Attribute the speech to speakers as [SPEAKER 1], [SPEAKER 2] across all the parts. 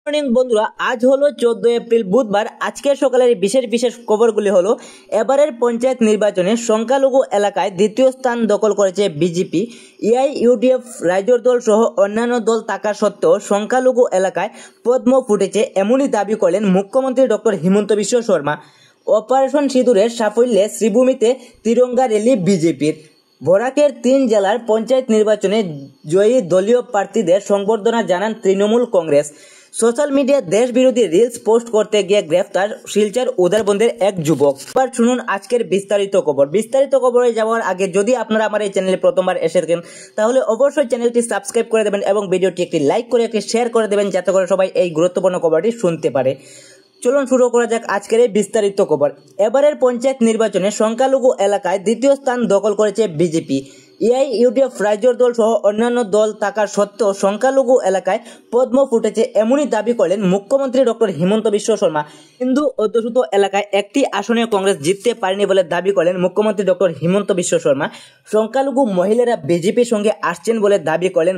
[SPEAKER 1] Morning বন্ধুরা, আজ হলো 14 এপ্রিল বুধবার। আজকের সকালের বিশেষ বিশেষ খবরগুলি হলো, এবারের পঞ্চায়েত নির্বাচনে সংখ্যালঘু এলাকায় দ্বিতীয় স্থান দখল করেছে বিজেপি। এআইইউডিএফ রাজ্য দল সহ অন্যান্য দল থাকা সত্ত্বেও সংখ্যালঘু এলাকায় পদ্ম ফুটেছে, এমনই দাবি করলেন মুখ্যমন্ত্রী ডক্টর হিমন্ত বিশ্ব শর্মা। অপারেশন সিঁদুরের সাফল্যে শ্রীভূমিতে তিরঙ্গা র্যালি বিজেপির। বরাকের 3 জেলার পঞ্চায়েত নির্বাচনে জয়ী দলীয় প্রার্থীদের সংবর্ধনা জানান তৃণমূল কংগ্রেস। সোশ্যাল মিডিয়ায় দেশ বিরোধী রিলস পোস্ট করতে গিয়ে গ্রেফতার শিলচর উদারবন্দের এক যুবক। এবার শুনুন আজকের বিস্তারিত খবর। বিস্তারিত খবরে যাওয়ার আগে যদি আপনারা আমার এই চ্যানেলে প্রথমবার এসেছেন তাহলে অবশ্যই চ্যানেলটি সাবস্ক্রাইব করে দেবেন এবং ভিডিওটি একটি লাইক করে একটি শেয়ার করে দেবেন, যাতে করে সবাই এই গুরুত্বপূর্ণ খবরটি শুনতে পারে। চলুন শুরু করা যাক আজকের এই বিস্তারিত খবর। এবারের পঞ্চায়েত নির্বাচনে সংখ্যালঘু এলাকায় দ্বিতীয় স্থান দখল করেছে বিজেপি। এআইইউডিএফ রাজ্য দল সহ অন্যান্য দল থাকা সত্ত্বেও সংখ্যালঘু এলাকায় পদ্ম ফুটেছে, এমনই দাবি করলেন মুখ্যমন্ত্রী ডক্টর হিমন্ত বিশ্ব শর্মা। হিন্দু অধ্যুষিত এলাকায় একটি আসনে কংগ্রেস জিততে পারেনি বলে দাবি করলেন মুখ্যমন্ত্রী ডক্টর হিমন্ত বিশ্ব শর্মা। সংখ্যালঘু মহিলারা বিজেপির সঙ্গে আসছেন বলে দাবি করলেন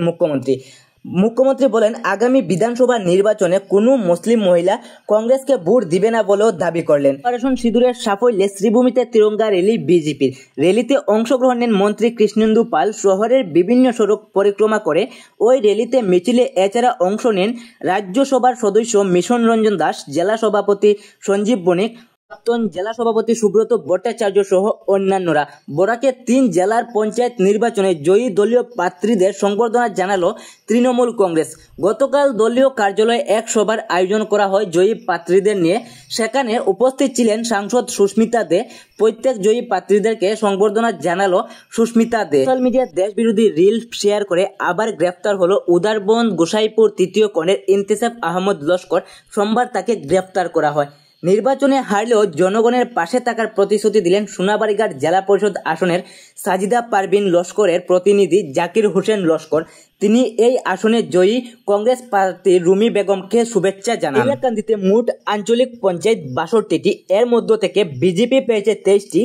[SPEAKER 1] মুখ্যমন্ত্রী বলেন, আগামী বিধানসভা নির্বাচনে কোনো মুসলিম মহিলা কংগ্রেসকে ভোট দিবে না বলেও দাবি করলেন। অপারেশন সিঁদুরের সাফল্যে শ্রীভূমিতে তিরঙ্গা র্যালি বিজেপির। র্যালিতে অংশগ্রহণ নেন মন্ত্রী কৃষ্ণেন্দু পাল। শহরের বিভিন্ন সড়ক পরিক্রমা করে ওই র্যালিতে মিছিলে এছাড়া অংশ নেন রাজ্যসভার সদস্য মিশন রঞ্জন দাস, জেলা সভাপতি সঞ্জীব বণিক, প্রাক্তন জেলা সভাপতি সুব্রত ভট্টাচার্য সহ অন্যান্যরা। বরাকে 3 জেলার পঞ্চায়েত নির্বাচনে জয়ী দলীয় প্রার্থীদের সংবর্ধনা জানালো তৃণমূল কংগ্রেস। গতকাল দলীয় কার্যালয়ে এক সভার আয়োজন করা হয় জয়ী প্রার্থীদের নিয়ে। সেখানে উপস্থিত ছিলেন সাংসদ সুস্মিতা দে। প্রত্যেক জয়ী প্রার্থীদেরকে সংবর্ধনা জানালো সুস্মিতা দে। সোশ্যাল মিডিয়ায় দেশ বিরোধী রিল শেয়ার করে আবার গ্রেফতার হলো উদারবন্দ গোসাইপুর 3য় কর্ণের ইন্তেসাব আহমদ লস্কর। সোমবার তাকে গ্রেফতার করা হয়। নির্বাচনে হারলেও জনগণের পাশে থাকার প্রতিশ্রুতি দিলেন সোনাবাড়িঘাট জেলা পরিষদ আসনের সাজিদা পারভিন লস্করের প্রতিনিধি জাকির হোসেন লস্কর। তিনি এই আসনে জয়ী কংগ্রেস প্রার্থী রুমি বেগমকে শুভেচ্ছা জানান। হাইলাকান্দিতে মোট আঞ্চলিক পঞ্চায়েত 62টি, এর মধ্য থেকে বিজেপি পেয়েছে 23টি,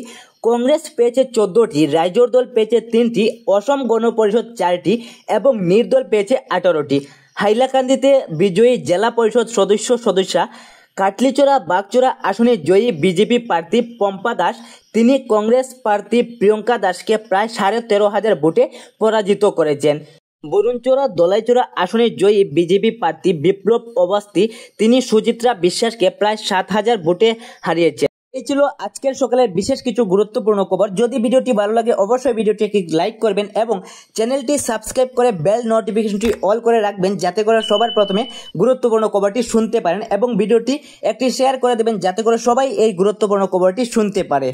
[SPEAKER 1] কংগ্রেস পেয়েছে 14টি, রাজ্য দল পেয়েছে 3টি, অসম গণ পরিষদ 4টি এবং নির্দল পেয়েছে 18টি। হাইলাকান্দিতে বিজয়ী জেলা পরিষদ সদস্যা কাটলিচড়া বাগচড়া আসনে জয়ী বিজেপি প্রার্থী পম্পা দাস। তিনি কংগ্রেস প্রার্থী প্রিয়ঙ্কা দাসকে প্রায় 13,500 ভোটে পরাজিত করেছেন। বরুণচড়া দলাইচড়া আসনে জয়ী বিজেপি প্রার্থী বিপ্লব অবস্থি। তিনি সুচিত্রা বিশ্বাসকে প্রায় 7,000 ভোটে হারিয়েছেন। এই ছিল আজকের সকালের বিশেষ কিছু গুরুত্বপূর্ণ খবর। যদি ভিডিওটি ভালো লাগে অবশ্যই ভিডিওটি একটি লাইক করবেন এবং চ্যানেলটি সাবস্ক্রাইব করে বেল নোটিফিকেশনটি অল করে রাখবেন, যাতে করে সবার প্রথমে গুরুত্বপূর্ণ খবরটি শুনতে পারেন এবং ভিডিওটি একটি শেয়ার করে দেবেন, যাতে করে সবাই এই গুরুত্বপূর্ণ খবরটি শুনতে পারে।